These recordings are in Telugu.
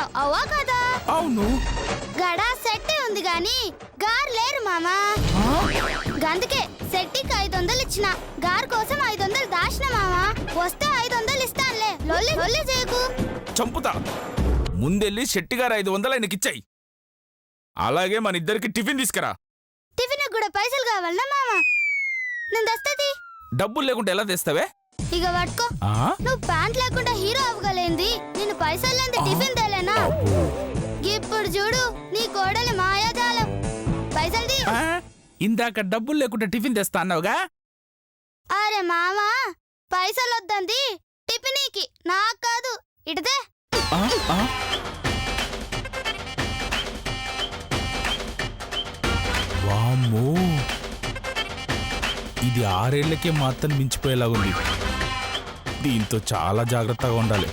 తెచ్చావు అవ్వా కదా? అవును. గడా సెట్టి ఉంది గాని గారు లేరు మామా. గందుకే సెట్టికి 500 ఇచ్చిన, గారు కోసం 500 దాచిన మామా. వస్తే 500 ఇస్తానులే, లొల్లి లొల్లి చేయకు. చంపుతా. ముందెళ్ళి శెట్టిగారు 500 ఆయనకిచ్చాయి. అలాగే మన ఇద్దరికి టిఫిన్ తీసుకురా. టిఫిన్ కూడా పైసలు కావాలనా మామా? నేను తెస్తది. డబ్బులు లేకుండా ఎలా తెస్తావే? ఇక పట్టుకో. నువ్వు ప్యాంట్ లేకుండా హీరో అవ్వగలేంది, నేను పైసలు లేని టిఫిన్ తేలేనా? ఇప్పుడు చూడు నీ కోడలి మాయాజాలం. పైసలు తీ. ఇందాక డబ్బులు లేకుండా టిఫిన్ తెస్తా అన్నావుగా? అరే మామా, పైసలు వద్దంది టిఫినీకి, నాకు కాదు. ఇటదే. వామ్మో, ఇది 6 ఏళ్లకే మా అత్తను మించిపోయేలాగుంది. దీంతో చాలా జాగ్రత్తగా ఉండాలి.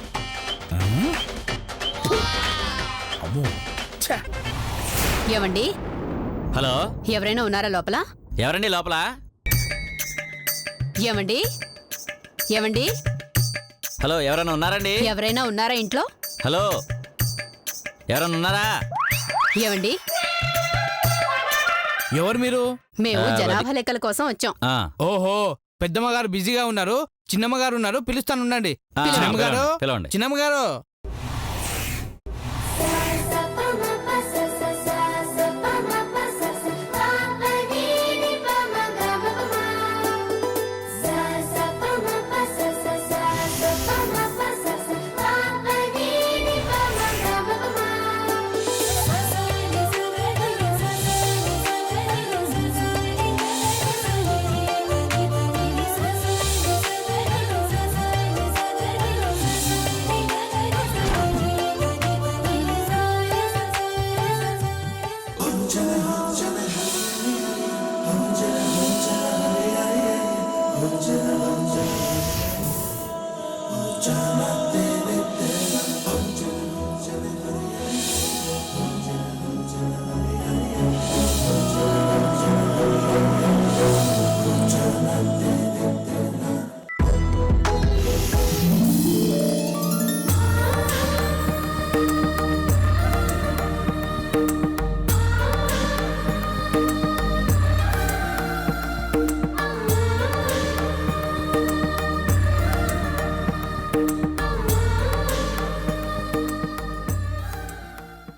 అమ్మో. ఏమండి? హలో, ఎవరైనా ఉన్నారా లోపల? ఎవరండి లోపల? ఏమండి? ఏమండి? హలో, ఎవరైనా ఉన్నారండి? ఎవరైనా ఉన్నారా ఇంట్లో? హలో, ఎవరైనా ఉన్నారా? ఏమండి? ఎవరు మీరు? మేము జనాభా లెక్కల కోసం వచ్చాం. ఓహో, పెద్దమ్మగారు బిజీగా ఉన్నారు, చిన్నమ్మగారు ఉన్నారు, పిలుస్తానుండండి. చిన్నమ్మగారు, పిలవండి. చిన్నమ్మగారు.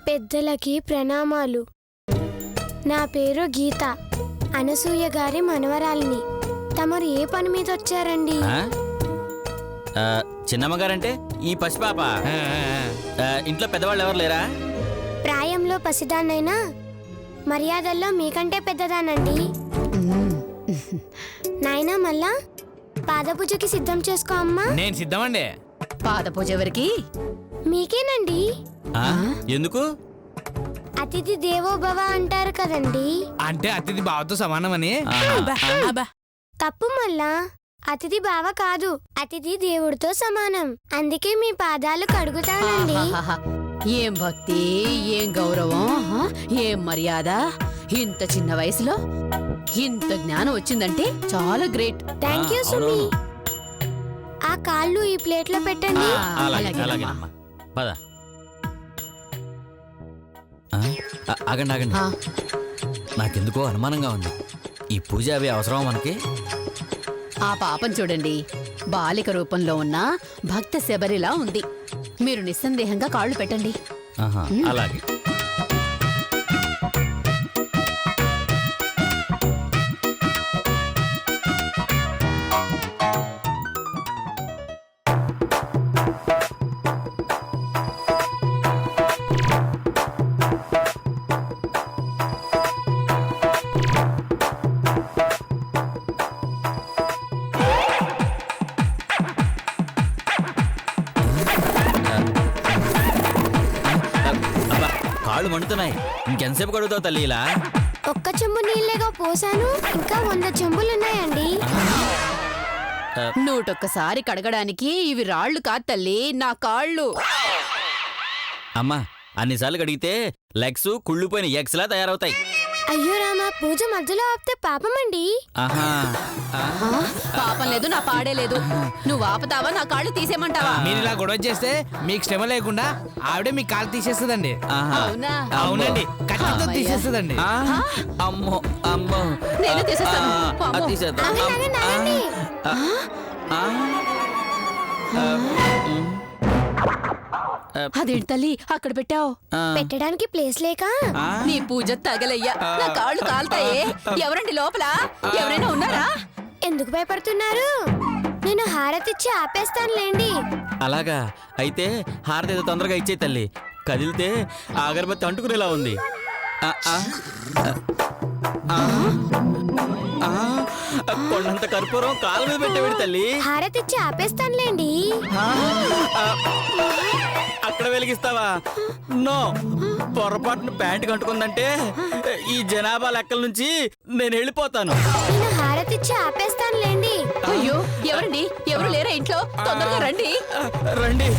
పెద్దలకి ప్రణామాలు. నా పేరు గీత, అనసూయ గారి మనవరాలిని. తమరు ఏ పని మీద వచ్చారండి? చిన్నమ్మగారంటే ఈ పసిపాప. ఇంట్లో పెద్దవాళ్ళు ఎవరు లేరా? ప్రాయంలో పసిదాన్నైనా మర్యాదల్లో మీకంటే పెద్దదానండి. నాయనా, మళ్ళా పాదపూజకి సిద్ధం చేసుకో అమ్మా. నేను సిద్ధమండి. పాదపూజ ఎవరికి? మీకేనండి. ఎందుకు? అతిథి దేవో భవ అంటారు కదండి. అంటే అతిథి బావతో సమానమని. తప్పు మళ్ళా, అతిథి బావ కాదు, అతిథి దేవుడితో సమానం. అందుకే మీ పాదాలు కడుగుతానండి. ఏం భక్తి, ఏం గౌరవం, ఏం మర్యాద! ఇంత చిన్న వయసులో ఇంత జ్ఞానం వచ్చిందంటే చాలా గ్రేట్. థ్యాంక్ యూ సుమి. ఆ కాళ్ళు ఈ ప్లేట్లో పెట్టండి. అలాగేనమ్మా, పద. ఆగండి ఆగండి, నాకెందుకో అనుమానంగా ఉంది. ఈ పూజ అవి అవసరం మనకి? ఆ పాపం చూడండి, బాలిక రూపంలో ఉన్న భక్త శబరిలా ఉంది. మీరు నిస్సందేహంగా కాళ్ళు పెట్టండి. అలాగే. కాళ్ళు మండుతున్నాయి, ఇంకెంతసేపు కడుగుతావు తల్లి ఇలా? ఒక్క చెంబు నీళ్ళేగా పోసాను, ఇంకా 100 చెంబులున్నాయండి. నూటొక్కసారి కడగడానికి ఇవి రాళ్లు కాదు తల్లి, నా కాళ్ళు. అమ్మా, అన్నిసార్లు కడిగితే లెగ్స్ కుళ్ళిపోయిన ఎగ్స్ లా తయారవుతాయి. అయ్యో రామా, పూజ మధ్యలో ఆపితే పాపమండి. ఆహా ఆ, పాపం లేదు, నా పాడే లేదు. నువ్వు ఆపుతావా, నా కాళ్ళు తీసేయమంటావా? మీరు ఇలా గొడవ చేస్తే మీకు శ్రమ లేకుండా ఆవిడే మీ కాలు తీసేస్తుందండి. ఆహా. అవునా? అవునండి, కత్తితో అమ్మయ్య. తీసేస్తుందండి. ఆ, అమ్మో అమ్మో నేను తీసేస్తాను. ఆ, అమ్మో. తీసేద్దాం. ఆగండి, ఆగండి. ఆ, అదేంటి తల్లి అక్కడ పెట్టావు? ఆ, పెట్టడానికి ప్లేస్ లేక. ఆ, నీ పూజ తగలయ్యా, నా కాళ్ళు కాల్తాయే. ఎవరండి లోపల? ఎవరైనా ఉన్నారా? ఎందుకు భయపడుతున్నారు? నేను హారతిచ్చి ఆపేస్తానులేండి. అలాగా అయితే హారతి ఏదో తొందరగా ఇచ్చే తల్లి, కదిలితే ఆ అగరబత్తి అంటుకునేలా ఉంది. ఆ, ఆ, ఆ, ఆ, కొండంత కర్పూరం కాలు మీద పెట్టేవాడి తల్లి. హారతిచ్చి ఆపేస్తానులేండి. ఆ, ఆ, అక్కడ వెలిగిస్తావా? నో, పొరపాటున ప్యాంటు కంటుకుందంటే ఈ జనాభా లెక్కల నుంచి నేను వెళ్ళిపోతాను. నేను హారతిచ్చి ఆపేస్తానులేండి. అయ్యో, ఎవరండి? ఎవరు లేరా ఇంట్లో? తొందరగా రండి. రండి.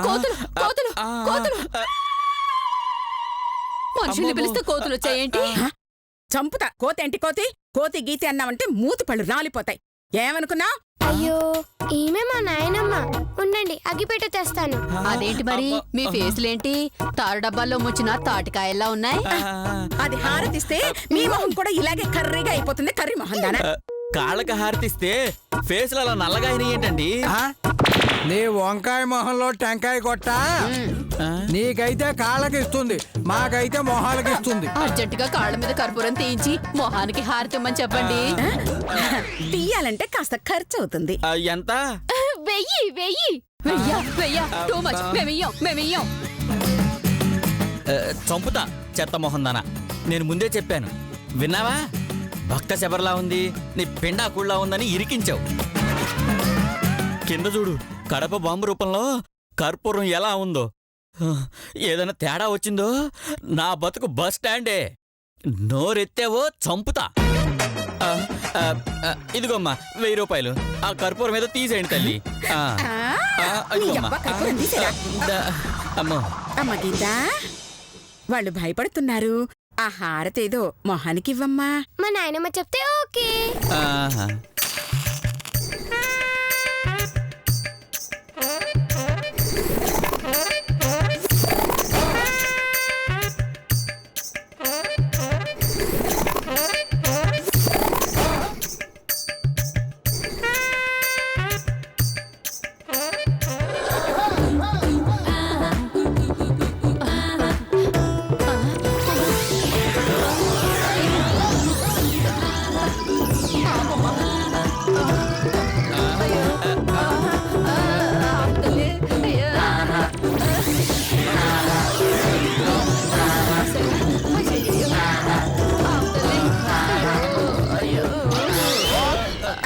కోతులు, కోతులు, కోతులు. మనుషుల్ని పిలిస్తే కోతులు వచ్చాయేంటి? చంపుతా. కోతేంటి కోతి? కోతి గీతి అన్నావంటే మూతి పళ్ళు రాలిపోతాయి. ఏమనుకున్నా? అయ్యో, ఈమె మా నాయనమ్మ. ఉండండి, అగ్గిపెట్టె తెస్తాను. అదేంటి మరి మీ ఫేసులేంటి తారు డబ్బాల్లో ముచ్చిన తాటికాయల్లా ఉన్నాయి? అది హారతిస్తే మీ మొహం కూడా ఇలాగే కర్రీగా అయిపోతుంది. కర్రీ మొహం దానా? కాళ్ళకి హారతిస్తే ఫేస్లు అలా నల్లగా అయినాయి ఏంటండి? నీ వంకాయ మొహంలో టెంకాయ కొట్ట నీకైతే కాళ్ళకి ఇస్తుంది, మాకైతే మొహాలకి ఇస్తుంది. అర్జెంటుగా కాళ్ళ మీద కర్పూరం తీయించి మొహానికి హారతిమ్మని చెప్పండి. తీయాలంటే కాస్త ఖర్చు అవుతుంది. ఎంత? వెయ్యి వెయ్యి వెయ్య టూ మచ్. మేమియ్యం. చంపుతా చెత్త మొహం దానా. నేను ముందే చెప్పాను, విన్నావా? భక్త శబర్లా ఉంది, నీ పిండాకుళ్ళలా ఉందని ఇరికించావు. కింద చూడు, కడప బాంబు రూపంలో కర్పూరం ఎలా ఉందో. ఏదైనా తేడా వచ్చిందో నా బతుకు బస్ స్టాండే. నోరెత్తావో చంపుతా. ఇదిగోమ్మా 1000 రూపాయలు. ఆ కర్పూరం మీద తీసేయండి తల్లి. నీ అబ్బ కర్పూరం తీసేరా? అమ్మో. అమ్మ గీత, వాళ్ళు భయపడుతున్నారు. ఆ హారతేదో మొహానికివ్వమ్మా. మా నాయనమ్మ చెప్తే ఓకే. ఆహా.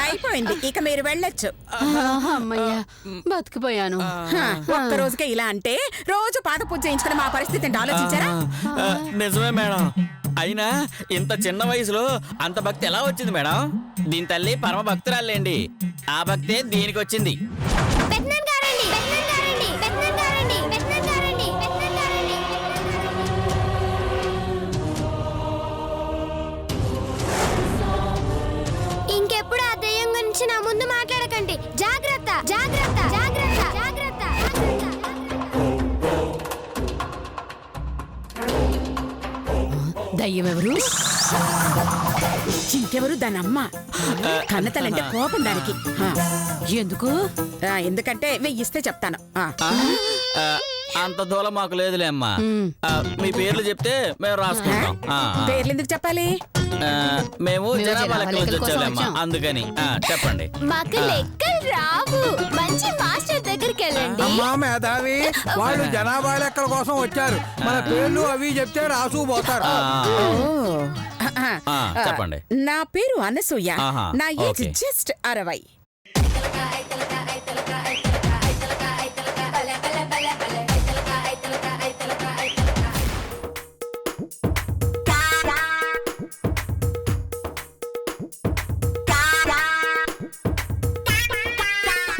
అయిపోయింది, ఇక మీరు వెళ్ళొచ్చు. అమ్మయ్యా, బతికిపోయాను. ఒక్క రోజుకే ఇలా అంటే రోజు పాద పూజ చేయించుకుని మా పరిస్థితి ఏంటో ఆలోచించారా? నిజమే మేడం. అయినా ఇంత చిన్న వయసులో అంత భక్తి ఎలా వచ్చింది మేడం? దీని తల్లి పరమ భక్తురాలేండి. ఆ భక్తే దీనికి వచ్చింది. ఇంకెప్పుడు ఆ దెయ్యం గురించి నా ముందు మాట్లాడకండి. జాగ్రత్త, జాగ్రత్త, జాగ్రత్త, జాగ్రత్త. దయ్యం ఎవరు? ఇంకెవరు దాని అమ్మ కన్నతలంటే కోపం దానికి ఎందుకు? ఎందుకంటే వెయ్యిస్తే చెప్తాను. అంత దూరం మాకు లేదులే అమ్మా. మీ పేర్లు చెప్తే మేము రాసుకుంటాం. పేర్లు ఎందుకు చెప్పాలి? మేము జనాభా లెక్కల నుంచి వచ్చామమ్మా, అందుకని చెప్పండి. మాకు లెక్కలు రావు. మంచి మాస్టర్ దగ్గరికి వెళ్ళండి. అమ్మా మేధావి, వాళ్ళు జనాభా లెక్కల కోసం వచ్చారు. మన పేర్లు అవి చెప్తే రాసుకుపోతారు. చెప్పండి. నా పేరు అనసూయ. ఆహా, నా ఏజ్ ఓకే. జస్ట్ 60.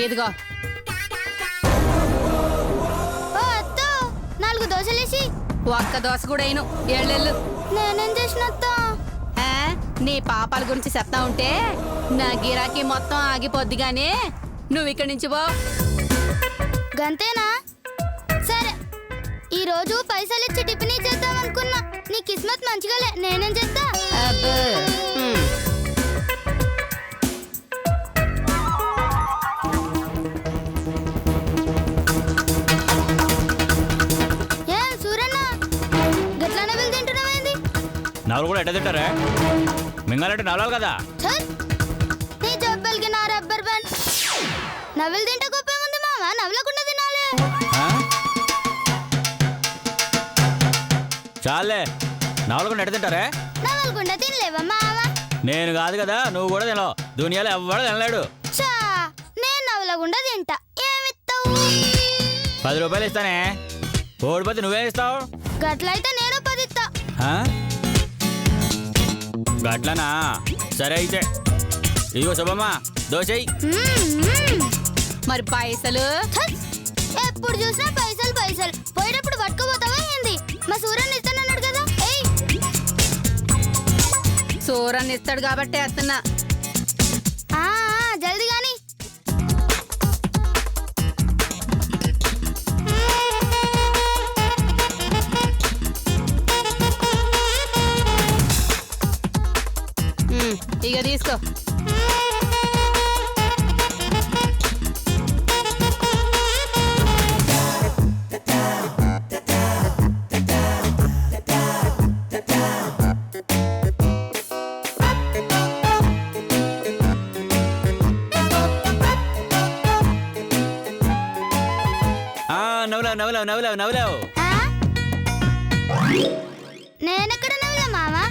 ఇదిగో ఓ అత్తో 4 దోశలేసి. ఒక్క దోశ కూడా అయిను. ఎళ్ళెళ్ళు. నేనేం చేసినత్తో? ఆ, నీ పాపాల గురించి చెప్తా ఉంటే నా గిరాకీ మొత్తం ఆగిపోద్ది గానీ నువ్వు ఇక్కడి నుంచి పో. గంతేనా? సరే, ఈ రోజు పైసలు ఇచ్చి టిఫిన్ చేద్దాం అనుకున్నా. నీ కిస్మత్ మంచిగాలే. నేనేం చేస్తా? అబ్బో. ఏం సూరన్న గట్లనే వెళ్ళి తింటున్నావేంది? నవలు కూడా ఎట్ట తింటారా? మింగాలంటే నవలాలి కదా. ఛల్! నీ జబ్బల్కి నా రబ్బర్ బ్యాండ్. నవ్వులు తింటే గొప్పేముంది మావా, నవ్వకుండా తినాలి. చాలే, నవలు కూడా ఎట్ట తింటారా? నవ్వకుండా తినలేవా మావా? నేను కాదు కదా, నువ్వు కూడా తినవు. దునియాలో ఎవ్వడు తినలేడు. చా, నేను నవ్వకుండా తింటా. ఏమిస్తావు? 10 రూపాయలు ఇస్తానే. ఓడిపోతే నువ్వే ఇస్తావు. గట్లయితే నేను 10 ఇస్తా. గట్లనా? సరే అయితే ఇదిగో శుభమ్మా, దోశయ్. మరి పైసలు? ఛల్! ఎప్పుడు చూసినా పైసలు పైసలు. పోయేటప్పుడు పట్టుకోపోతావా ఏంది? మా సూర్యని ఇస్తానన్నాడు కదా. ఏయ్, సూరన్ని ఇస్తాడు కాబట్టి వేస్తున్నా. జల్దీ గాని. ఇక తీసుకో. నవ్వులావు. నేనెక్కడ నవ్వులా మావా?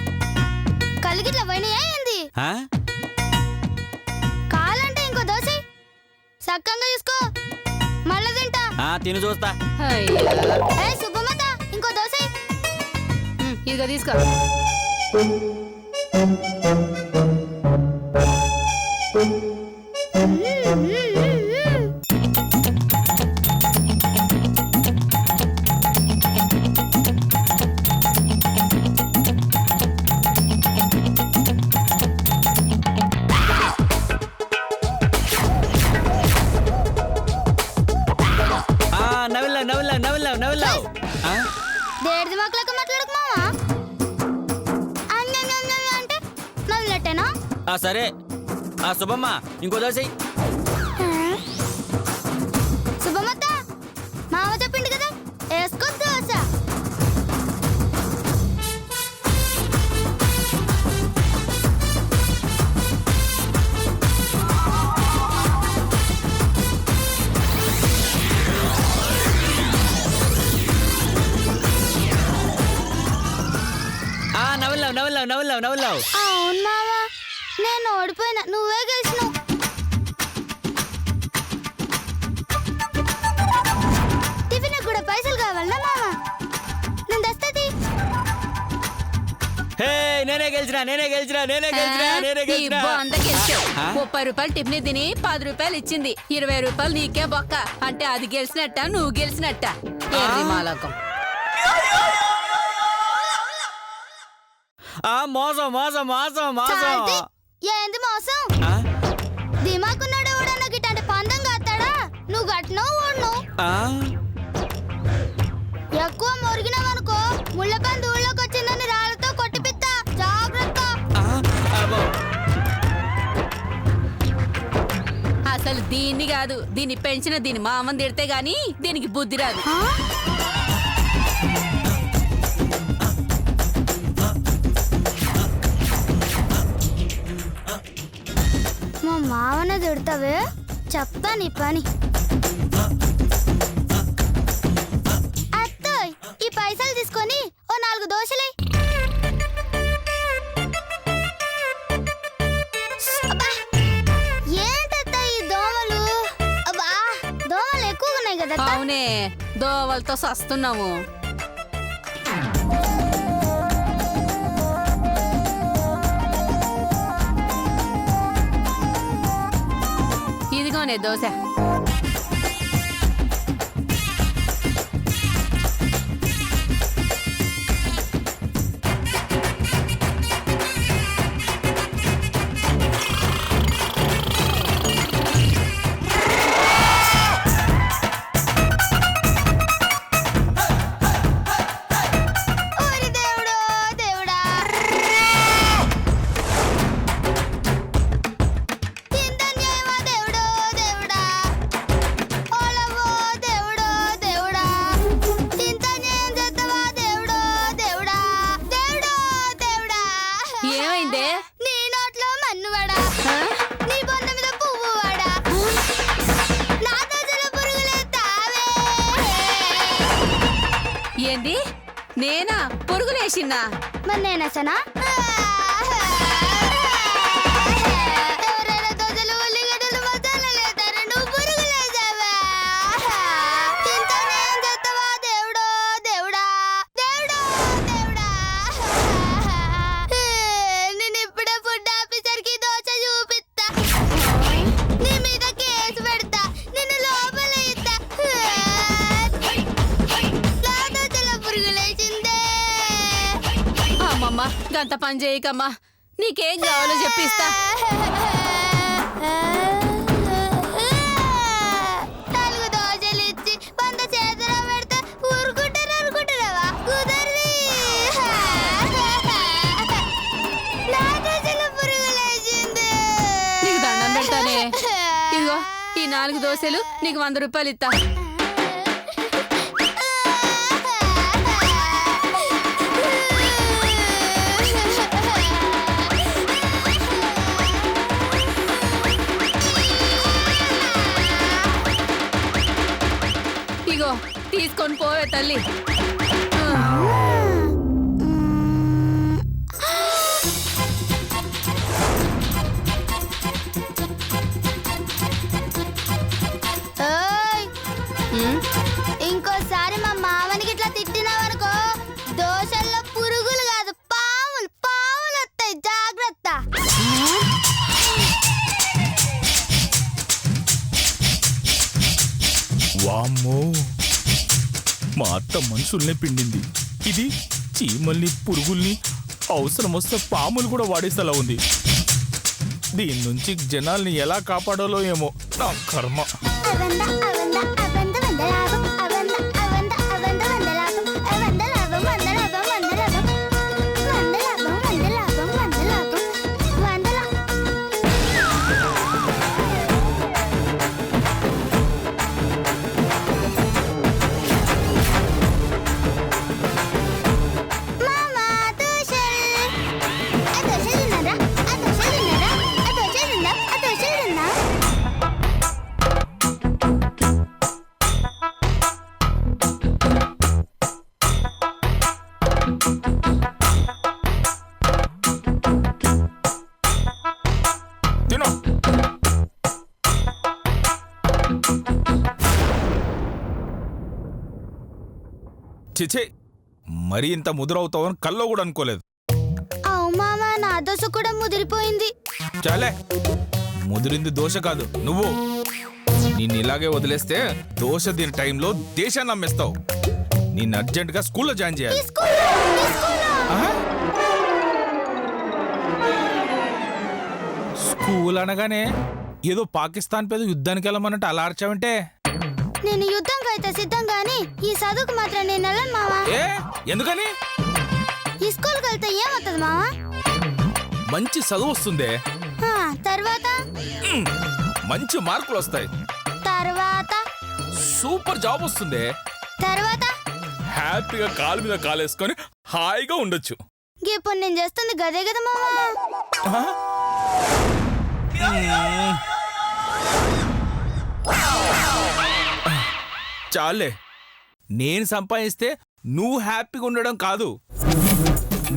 కలిగిట్లా పోయినాయా ఏంది? కావాలంటే ఇంకో దోశ సక్కంగా చూసుకో, మళ్ళా తింటా. తిను చూస్తా. ఏయ్ సుబ్బమ్మత, ఇంకో దోశ. ఇదిగో తీసుకో. నవ్వులావు. దేడిది మొక్కలక మాట్లాడకు మావా. అంటే నవ్వులట్టేనా? సరే, శుభమ్మ ఇంకో దోశ. శుభమత్త, మావ చెప్పిండు కదా, వేసుకో దోశ. నవ్వులావు. అవును మావా, నేను ఓడిపోయినా, నువ్వే గెలిచినావు. టిఫిన్ కూడా పైసలు కావాలన్నా మావా? నేను దస్తది. నేనే గెలిచినా. అంతా గెలిచావు. 30 రూపాయలు టిఫిన్ తిని 10 రూపాయలు ఇచ్చింది. 20 రూపాయలు నీకే బొక్క. అంటే అది గెలిచినట్ట, నువ్వు గెలిచినట్ట. మాలకం. మోసం. చాల్తి. ఏంది మోసం? దిమాకున్నాడు ఎవడన్నా గిట్ట పందం కాస్తాడా? నువ్వు గట్టినో ఓడినో. ఎక్కువ మురిగినావనుకో ముళ్ళ పంది ఊళ్ళోకి వచ్చిందని రాళ్ళతో కొట్టిపిత్తా. జాగ్రత్త. అసలు దీన్ని కాదు, దీన్ని పెంచిన దీని మామని తిడితే గాని దీనికి బుద్ధి రాదు. మా మావన తిడతావే, చెప్తా నీ పని. అత్తోయ్, ఈ పైసలు తీసుకొని ఓ 4 దోశలే. ఏంటత్త ఈ దోమలు? అబ్బా, దోమలు ఎక్కువ ఉన్నాయి కదా. అవునే, దోవలతో సస్తున్నాము. ఇదిగోనే దోశ. ఓరి దేవుడో దేవుడా, ఇంత న్యాయమా దేవుడో దేవుడా, ఓలవో దేవుడో దేవుడా, ఇంత న్యాయం చేస్తావా దేవుడో దేవుడా, దేవుడో దేవుడా. ఏమైందే? నీ నోట్లో మన్ను వడా, నీ బొంద మీద పువ్వు వడా, నా దోశలో పురుగులే తావే. ఏంది? నేనా పొరుగులేసిన్నా? మరి నేనేసనా? ఎవరైనా దోశలు ఉల్లిగడ్డలు మసాలాలు వేస్తారా? నువ్వు పురుగులేసావా? ఇంత న్యాయం చేస్తావా దేవుడో దేవుడా, దేవుడో దేవుడా. నేను ఇప్పుడే ఫుడ్ ఆఫీసర్కి దోశ చూపిస్తా, నీ మీద కేసు పెడతా, నిన్ను లోపల ఇస్తా. నా దోశలో పురుగులేసిందే. అమ్మమ్మ, గంత పని చేయకమ్మా, నీకేం కావాలో చెప్పిస్తా. 4 దోశలు ఇచ్చి 100 చేతిలో పెడితే ఊరుకుంటారు అనుకుంటున్నావా? కుదరది. నా దోశలో పురుగులేసింది. నీకు దండం పెడతానే. ఇదిగో ఈ 4 దోశలు నీకు 100 రూపాయలు ఇస్తా. ఇగో తీసుకొని పోవే తల్లి. ఓయ్, ఉమ్, ఇంకోసారి మా మామనికి ఇట్లా తిట్టినావనుకో, దోశల్లో పురుగులు కాదు పాములు పాములు వస్తాయి, జాగ్రత్త. వామ్మో, మా అత్త మనుషుల్నే పిండింది. ఇది చీమల్ని పురుగుల్ని అవసరం వస్తే పాములు కూడా వాడేసేలా ఉంది. దీని నుంచి జనాల్ని ఎలా కాపాడాలో ఏమో నా కర్మ. అవంద అవంద అవంద వందలాభం, అవంద అవంద అవంద వందలాభం, వందలాభం వందలాభం వందలాభం, వందలాభం వందలాభం వందలాభం, వందలా. మామా దోశలు, ఆ దోశలు తిన్నారా? ఆ దోశలు తిన్నారా? ఆ దోశలు తిన్నా? ఆ దోశలు తిన్నా? తిను. చిచే, మరి ఇంత ముదురవుతావని కల్లో కూడా అనుకోలేదు. అవు మామా, నా దోశ కూడా ముదిరిపోయింది. చాలే, ముదిరింది దోశ కాదు నువ్వు. నిన్ను ఇలాగే వదిలేస్తే దోశ దీని టైంలో దేశాన్ని అమ్మేస్తావు. నిన్ను అర్జెంటుగా స్కూల్లో జాయిన్ చేయాలి. ఆహా? స్కూల్ అనగానే ఏదో పాకిస్తాన్ పేద యుద్ధానికి వెళ్ళమన్నట్టు అలా అర్చావంటే. నేను యుద్ధంకి అయితే సిద్ధం గాని ఈ చదువుకు మాత్రం నేను వెళ్ళను మావా. ఏ ఎందుకని? ఈ స్కూల్కి వెళ్తే ఏమవుతుంది మావా? మంచి చదువు వస్తుందే. తర్వాత మంచి మార్కులు వస్తాయి, తర్వాత సూపర్ జాబ్ వస్తుంది, తర్వాత హ్యాపీగా కాలు మీద కాలేసుకొని హాయిగా ఉండొచ్చు. ఇప్పుడు నేను చేస్తుంది గదే కదా మామా. చాలే, నేను సంపాదిస్తే నువ్వు హ్యాపీగా ఉండడం కాదు,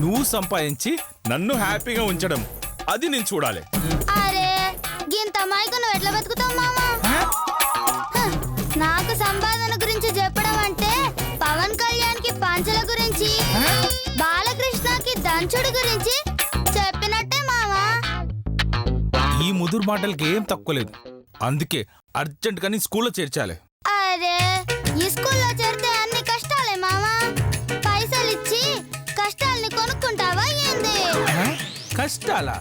నువ్వు సంపాదించి నన్ను హ్యాపీగా ఉంచడం, అది నేను చూడాలి. అరే గింత అమాయకు నువ్వు ఎట్లా బతుకుతావు మామా? నాకు సంపాదన గురించి చెప్పడం అంటే పవన్ కళ్యాణ్ కి పంచల గురించి, బాలకృష్ణకి దంచుడు గురించి చెప్పినట్టే మామా. ఈ ముదురు మాటలకి ఏం తక్కువ లేదు, అందుకే అర్జెంట్ గా నీ స్కూల్లో చేర్చాలి. అరే ఈ స్కూల్లో చేరితే అన్ని కష్టాలే మామా. పైసలు ఇచ్చి కష్టాల్ని కొనుక్కుంటావా ఏంది? కష్టాలా?